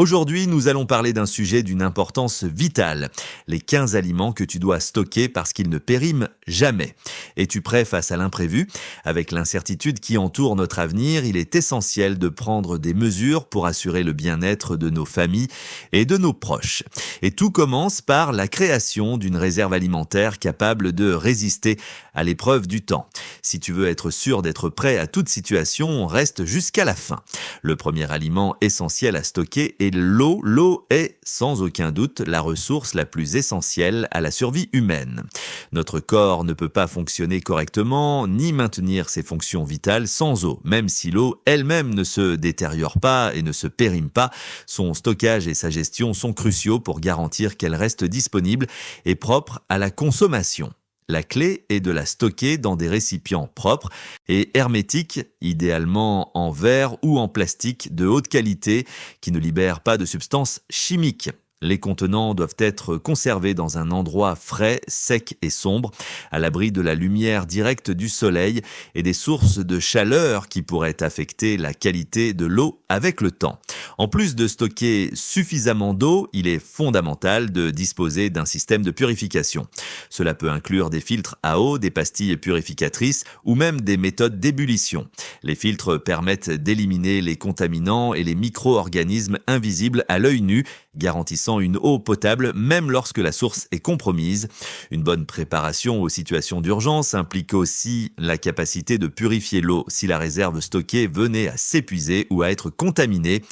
Aujourd'hui, nous allons parler d'un sujet d'une importance vitale. Les 15 aliments que tu dois stocker parce qu'ils ne périment jamais. Es-tu prêt face à l'imprévu? Avec l'incertitude qui entoure notre avenir, il est essentiel de prendre des mesures pour assurer le bien-être de nos familles et de nos proches. Et tout commence par la création d'une réserve alimentaire capable de résister à l'épreuve du temps. Si tu veux être sûr d'être prêt à toute situation, reste jusqu'à la fin. Le premier aliment essentiel à stocker est l'eau. L'eau est, sans aucun doute, la ressource la plus essentielle à la survie humaine. Notre corps ne peut pas fonctionner correctement, ni maintenir ses fonctions vitales sans eau. Même si l'eau elle-même ne se détériore pas et ne se périme pas, son stockage et sa gestion sont cruciaux pour garantir qu'elle reste disponible et propre à la consommation. La clé est de la stocker dans des récipients propres et hermétiques, idéalement en verre ou en plastique de haute qualité qui ne libèrent pas de substances chimiques. Les contenants doivent être conservés dans un endroit frais, sec et sombre, à l'abri de la lumière directe du soleil et des sources de chaleur qui pourraient affecter la qualité de l'eau avec le temps. En plus de stocker suffisamment d'eau, il est fondamental de disposer d'un système de purification. Cela peut inclure des filtres à eau, des pastilles purificatrices ou même des méthodes d'ébullition. Les filtres permettent d'éliminer les contaminants et les micro-organismes invisibles à l'œil nu, garantissant une eau potable même lorsque la source est compromise. Une bonne préparation aux situations d'urgence implique aussi la capacité de purifier l'eau si la réserve stockée venait à s'épuiser ou à être contaminée.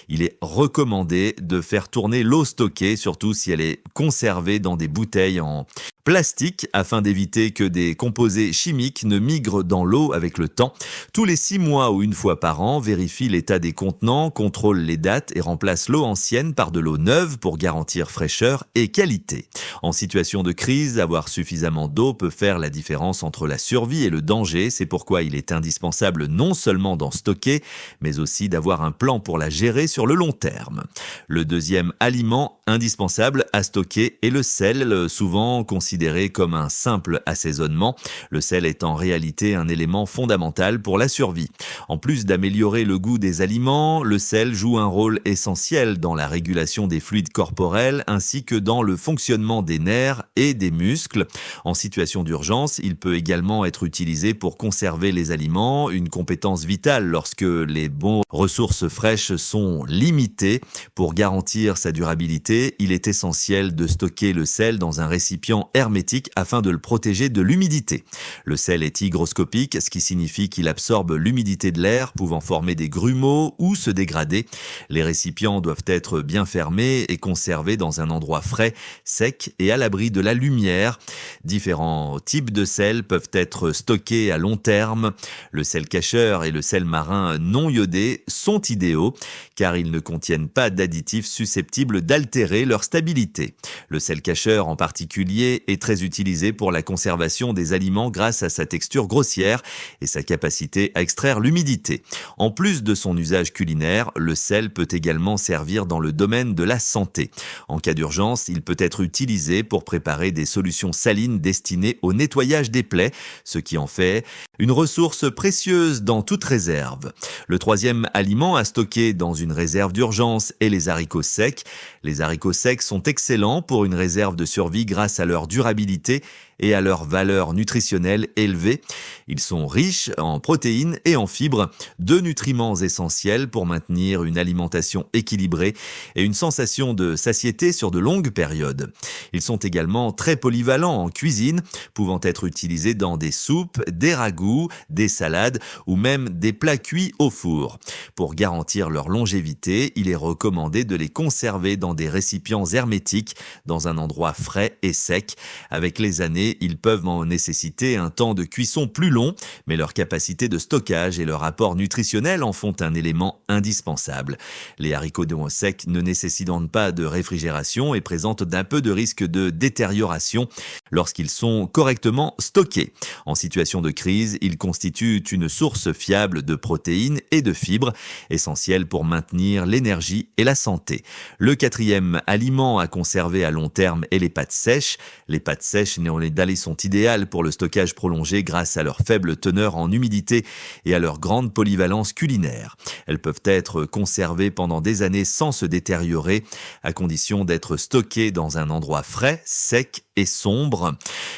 Il est recommandé de faire tourner l'eau stockée, surtout si elle est conservée dans des bouteilles en plastique afin d'éviter que des composés chimiques ne migrent dans l'eau avec le temps. Tous les 6 mois ou une fois par an, vérifie l'état des contenants, contrôle les dates et remplace l'eau ancienne par de l'eau neuve pour garantir fraîcheur et qualité. En situation de crise, avoir suffisamment d'eau peut faire la différence entre la survie et le danger. C'est pourquoi il est indispensable non seulement d'en stocker, mais aussi d'avoir un plan pour la gérer sur le long terme. Le deuxième aliment indispensable à stocker est le sel, souvent considéré comme un simple assaisonnement. Le sel est en réalité un élément fondamental pour la survie. En plus d'améliorer le goût des aliments, le sel joue un rôle essentiel dans la régulation des fluides corporels ainsi que dans le fonctionnement des nerfs et des muscles. En situation d'urgence, il peut également être utilisé pour conserver les aliments, une compétence vitale lorsque les bonnes ressources fraîches sont limitées. Pour garantir sa durabilité, il est essentiel de stocker le sel dans un récipient hermétique afin de le protéger de l'humidité. Le sel est hygroscopique, ce qui signifie qu'il absorbe l'humidité de l'air, pouvant former des grumeaux ou se dégrader. Les récipients doivent être bien fermés et conservés dans un endroit frais, sec et à l'abri de la lumière. Différents types de sel peuvent être stockés à long terme. Le sel cacheur et le sel marin non iodé sont idéaux car ils ne contiennent pas d'additifs susceptibles d'altérer leur stabilité. Le sel cacheur en particulier est très utilisé pour la conservation des aliments grâce à sa texture grossière et sa capacité à extraire l'humidité. En plus de son usage culinaire, le sel peut également servir dans le domaine de la santé. En cas d'urgence, il peut être utilisé pour préparer des solutions salines destinées au nettoyage des plaies, ce qui en fait une ressource précieuse dans toute réserve. Le troisième aliment à stocker dans une réserve d'urgence est les haricots secs. Les haricots secs sont excellents pour une réserve de survie grâce à leur durabilité et à leur valeur nutritionnelle élevée. Ils sont riches en protéines et en fibres, 2 nutriments essentiels pour maintenir une alimentation équilibrée et une sensation de satiété sur de longues périodes. Ils sont également très polyvalents en cuisine, pouvant être utilisés dans des soupes, des ragoûts, des salades ou même des plats cuits au four. Pour garantir leur longévité, il est recommandé de les conserver dans des récipients hermétiques, dans un endroit frais et sec. Avec les années, ils peuvent en nécessiter un temps de cuisson plus long, mais leur capacité de stockage et leur apport nutritionnel en font un élément indispensable. Les haricots secs ne nécessitent pas de réfrigération et présentent d'un peu de risque de détérioration lorsqu'ils sont correctement stockés. En situation de crise, ils constituent une source fiable de protéines et de fibres, essentielles pour maintenir l'énergie et la santé. Le quatrième aliment à conserver à long terme est les pâtes sèches. Les pâtes sèches n'ont céréales sont idéales pour le stockage prolongé grâce à leur faible teneur en humidité et à leur grande polyvalence culinaire. Elles peuvent être conservées pendant des années sans se détériorer, à condition d'être stockées dans un endroit frais, sec et sombre.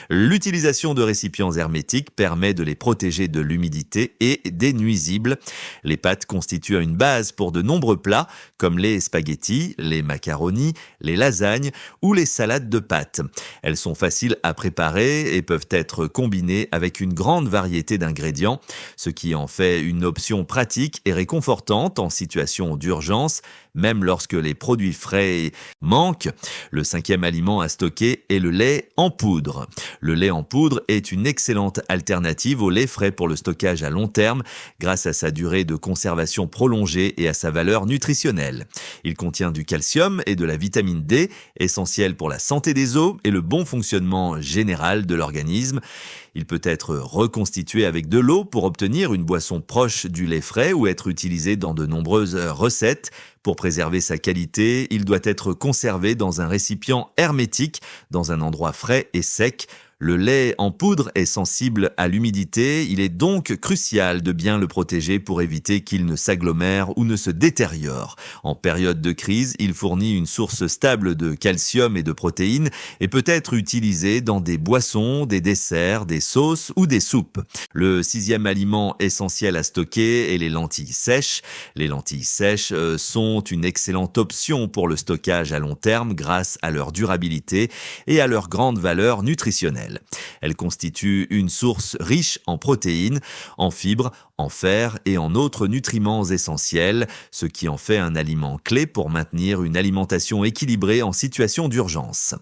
L'utilisation de récipients hermétiques permet de les protéger de l'humidité et des nuisibles. Les pâtes constituent une base pour de nombreux plats, comme les spaghettis, les macaronis, les lasagnes ou les salades de pâtes. Elles sont faciles à préparer et peuvent être combinées avec une grande variété d'ingrédients, ce qui en fait une option pratique et réconfortante en situation d'urgence, même lorsque les produits frais manquent. Le 5e aliment à stocker est le lait en poudre. Le lait en poudre est une excellente alternative au lait frais pour le stockage à long terme grâce à sa durée de conservation prolongée et à sa valeur nutritionnelle. Il contient du calcium et de la vitamine D, essentiels pour la santé des os et le bon fonctionnement général de l'organisme. Il peut être reconstitué avec de l'eau pour obtenir une boisson proche du lait frais ou être utilisé dans de nombreuses recettes. Pour préserver sa qualité, il doit être conservé dans un récipient hermétique, dans un endroit frais et sec. Le lait en poudre est sensible à l'humidité, il est donc crucial de bien le protéger pour éviter qu'il ne s'agglomère ou ne se détériore. En période de crise, il fournit une source stable de calcium et de protéines et peut être utilisé dans des boissons, des desserts, des sauces ou des soupes. Le 6e aliment essentiel à stocker est les lentilles sèches. Les lentilles sèches sont une excellente option pour le stockage à long terme grâce à leur durabilité et à leur grande valeur nutritionnelle. Elles constituent une source riche en protéines, en fibres, en fer et en autres nutriments essentiels, ce qui en fait un aliment clé pour maintenir une alimentation équilibrée en situation d'urgence.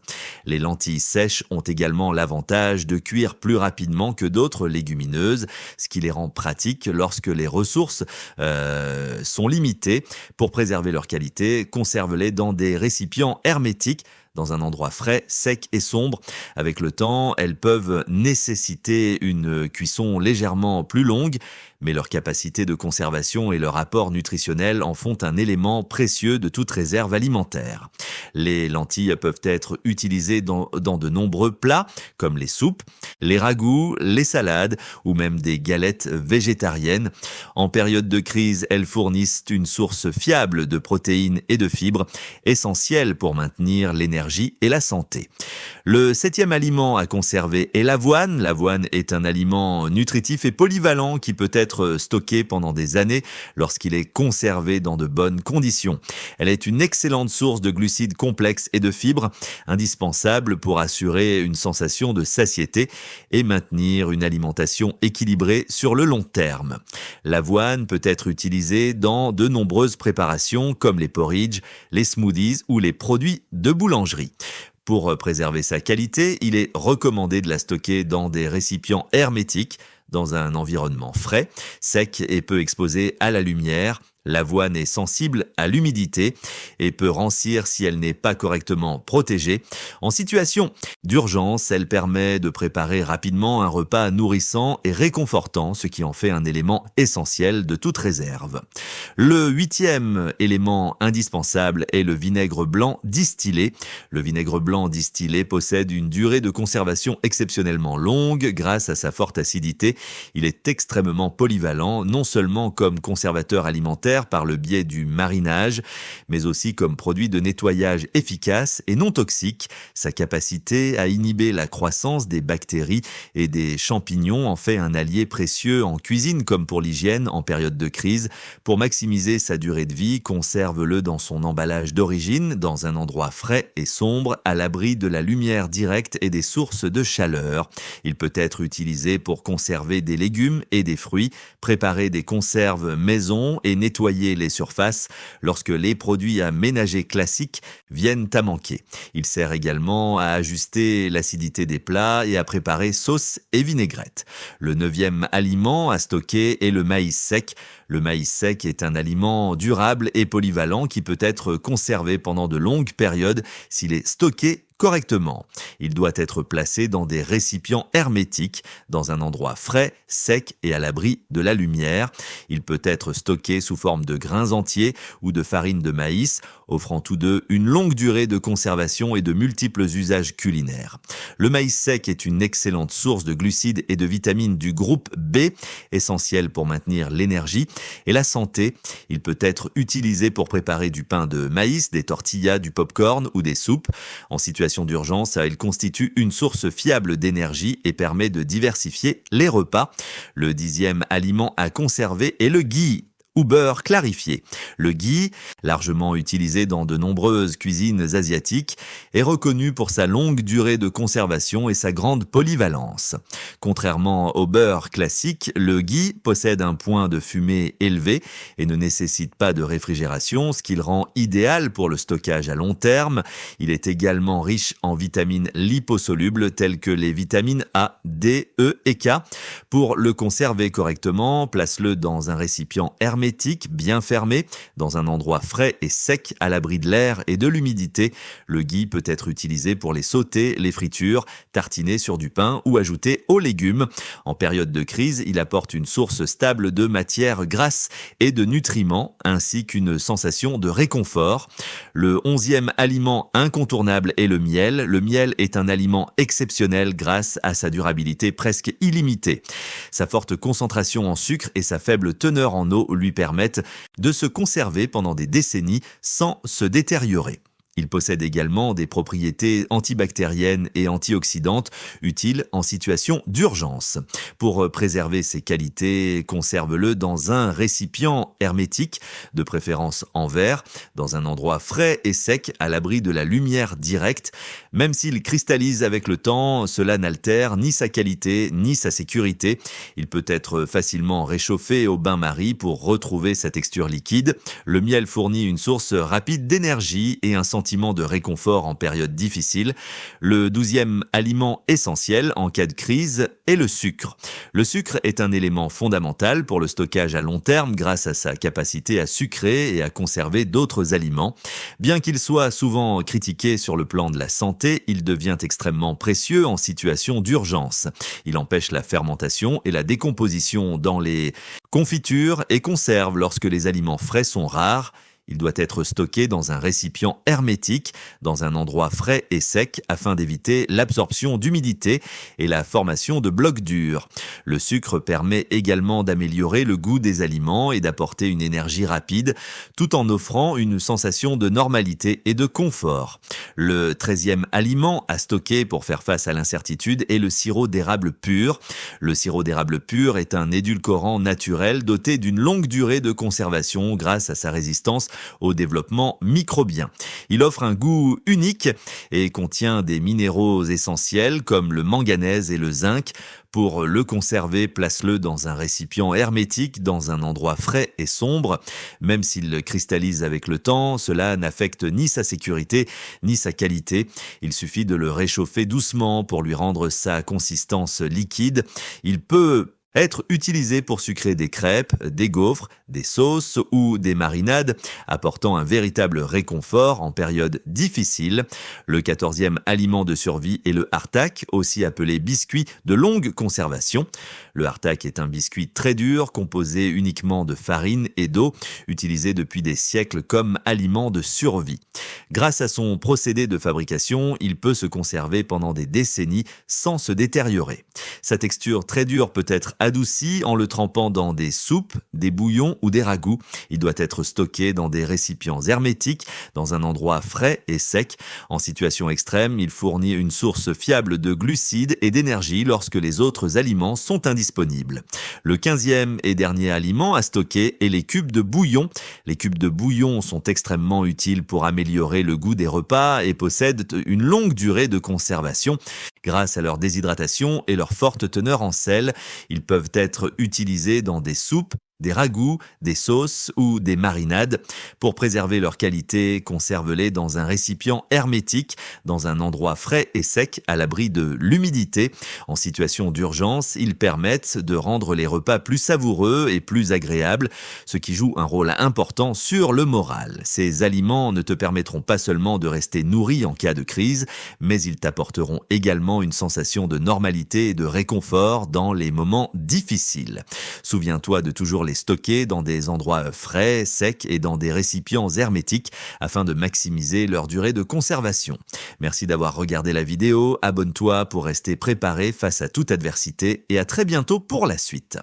Les lentilles sèches ont également l'avantage de cuire plus rapidement que d'autres légumineuses, ce qui les rend pratiques lorsque les ressources sont limitées. Pour préserver leur qualité, conserve-les dans des récipients hermétiques, dans un endroit frais, sec et sombre. Avec le temps, elles peuvent nécessiter une cuisson légèrement plus longue, mais leur capacité de conservation et leur apport nutritionnel en font un élément précieux de toute réserve alimentaire. Les lentilles peuvent être utilisées dans de nombreux plats, comme les soupes, les ragoûts, les salades ou même des galettes végétariennes. En période de crise, elles fournissent une source fiable de protéines et de fibres, essentielles pour maintenir l'énergie et la santé. Le 7e aliment à conserver est l'avoine. L'avoine est un aliment nutritif et polyvalent qui peut être stocké pendant des années lorsqu'il est conservé dans de bonnes conditions. Elle est une excellente source de glucides complexes et de fibres, indispensable pour assurer une sensation de satiété et maintenir une alimentation équilibrée sur le long terme. L'avoine peut être utilisée dans de nombreuses préparations comme les porridge, les smoothies ou les produits de boulangerie. Pour préserver sa qualité, il est recommandé de la stocker dans des récipients hermétiques, dans un environnement frais, sec et peu exposé à la lumière. L'avoine est sensible à l'humidité et peut rancir si elle n'est pas correctement protégée. En situation d'urgence, elle permet de préparer rapidement un repas nourrissant et réconfortant, ce qui en fait un élément essentiel de toute réserve. Le 8e élément indispensable est le vinaigre blanc distillé. Le vinaigre blanc distillé possède une durée de conservation exceptionnellement longue grâce à sa forte acidité. Il est extrêmement polyvalent, non seulement comme conservateur alimentaire par le biais du marinage, mais aussi comme produit de nettoyage efficace et non toxique. Sa capacité à inhiber la croissance des bactéries et des champignons en fait un allié précieux en cuisine comme pour l'hygiène en période de crise. Pour maximiser sa durée de vie, conserve-le dans son emballage d'origine, dans un endroit frais et sombre, à l'abri de la lumière directe et des sources de chaleur. Il peut être utilisé pour conserver des légumes et des fruits, préparer des conserves maison et nettoyer les surfaces lorsque les produits à ménager classiques viennent à manquer. Il sert également à ajuster l'acidité des plats et à préparer sauces et vinaigrettes. Le 9e aliment à stocker est le maïs sec. Le maïs sec est un aliment durable et polyvalent qui peut être conservé pendant de longues périodes s'il est stocké correctement. Il doit être placé dans des récipients hermétiques, dans un endroit frais, sec et à l'abri de la lumière. Il peut être stocké sous forme de grains entiers ou de farine de maïs. offrant tous deux une longue durée de conservation et de multiples usages culinaires. Le maïs sec est une excellente source de glucides et de vitamines du groupe B, essentiel pour maintenir l'énergie et la santé. Il peut être utilisé pour préparer du pain de maïs, des tortillas, du popcorn ou des soupes. En situation d'urgence, il constitue une source fiable d'énergie et permet de diversifier les repas. Le 10e aliment à conserver est le ghee ou beurre clarifié. Le ghee, largement utilisé dans de nombreuses cuisines asiatiques, est reconnu pour sa longue durée de conservation et sa grande polyvalence. Contrairement au beurre classique, le ghee possède un point de fumée élevé et ne nécessite pas de réfrigération, ce qui le rend idéal pour le stockage à long terme. Il est également riche en vitamines liposolubles telles que les vitamines A, D, E et K. Pour le conserver correctement, place-le dans un récipient hermétique bien fermé, dans un endroit frais et sec à l'abri de l'air et de l'humidité. Le ghee peut être utilisé pour les sautés, les fritures, tartiner sur du pain ou ajouter aux légumes. En période de crise, il apporte une source stable de matières grasses et de nutriments, ainsi qu'une sensation de réconfort. Le 11e aliment incontournable est le miel. Le miel est un aliment exceptionnel grâce à sa durabilité presque illimitée. Sa forte concentration en sucre et sa faible teneur en eau lui permettent de se conserver pendant des décennies sans se détériorer. Il possède également des propriétés antibactériennes et antioxydantes utiles en situation d'urgence. Pour préserver ses qualités, conserve-le dans un récipient hermétique, de préférence en verre, dans un endroit frais et sec à l'abri de la lumière directe. Même s'il cristallise avec le temps, cela n'altère ni sa qualité ni sa sécurité. Il peut être facilement réchauffé au bain-marie pour retrouver sa texture liquide. Le miel fournit une source rapide d'énergie et un sentiment de réconfort en période difficile. Le 12e aliment essentiel en cas de crise est le sucre. Le sucre est un élément fondamental pour le stockage à long terme grâce à sa capacité à sucrer et à conserver d'autres aliments. Bien qu'il soit souvent critiqué sur le plan de la santé, il devient extrêmement précieux en situation d'urgence. Il empêche la fermentation et la décomposition dans les confitures et conserve lorsque les aliments frais sont rares. Il doit être stocké dans un récipient hermétique, dans un endroit frais et sec afin d'éviter l'absorption d'humidité et la formation de blocs durs. Le sucre permet également d'améliorer le goût des aliments et d'apporter une énergie rapide, tout en offrant une sensation de normalité et de confort. Le 13e aliment à stocker pour faire face à l'incertitude est le sirop d'érable pur. Le sirop d'érable pur est un édulcorant naturel doté d'une longue durée de conservation grâce à sa résistance au développement microbien. Il offre un goût unique et contient des minéraux essentiels comme le manganèse et le zinc. Pour le conserver, place-le dans un récipient hermétique, dans un endroit frais et sombre. Même s'il cristallise avec le temps, cela n'affecte ni sa sécurité ni sa qualité. Il suffit de le réchauffer doucement pour lui rendre sa consistance liquide. Il peut être utilisé pour sucrer des crêpes, des gaufres, des sauces ou des marinades, apportant un véritable réconfort en période difficile. Le 14e aliment de survie est le hardtack, aussi appelé biscuit de longue conservation. Le hardtack est un biscuit très dur, composé uniquement de farine et d'eau, utilisé depuis des siècles comme aliment de survie. Grâce à son procédé de fabrication, il peut se conserver pendant des décennies sans se détériorer. Sa texture très dure peut être adouci en le trempant dans des soupes, des bouillons ou des ragoûts. Il doit être stocké dans des récipients hermétiques, dans un endroit frais et sec. En situation extrême, il fournit une source fiable de glucides et d'énergie lorsque les autres aliments sont indisponibles. Le 15e et dernier aliment à stocker est les cubes de bouillon. Les cubes de bouillon sont extrêmement utiles pour améliorer le goût des repas et possèdent une longue durée de conservation. Grâce à leur déshydratation et leur forte teneur en sel, ils peuvent être utilisés dans des soupes, des ragoûts, des sauces ou des marinades. Pour préserver leur qualité, conserve-les dans un récipient hermétique, dans un endroit frais et sec à l'abri de l'humidité. En situation d'urgence, ils permettent de rendre les repas plus savoureux et plus agréables, ce qui joue un rôle important sur le moral. Ces aliments ne te permettront pas seulement de rester nourri en cas de crise, mais ils t'apporteront également une sensation de normalité et de réconfort dans les moments difficiles. Souviens-toi de toujours les les stocker dans des endroits frais, secs et dans des récipients hermétiques afin de maximiser leur durée de conservation. Merci d'avoir regardé la vidéo, abonne-toi pour rester préparé face à toute adversité et à très bientôt pour la suite.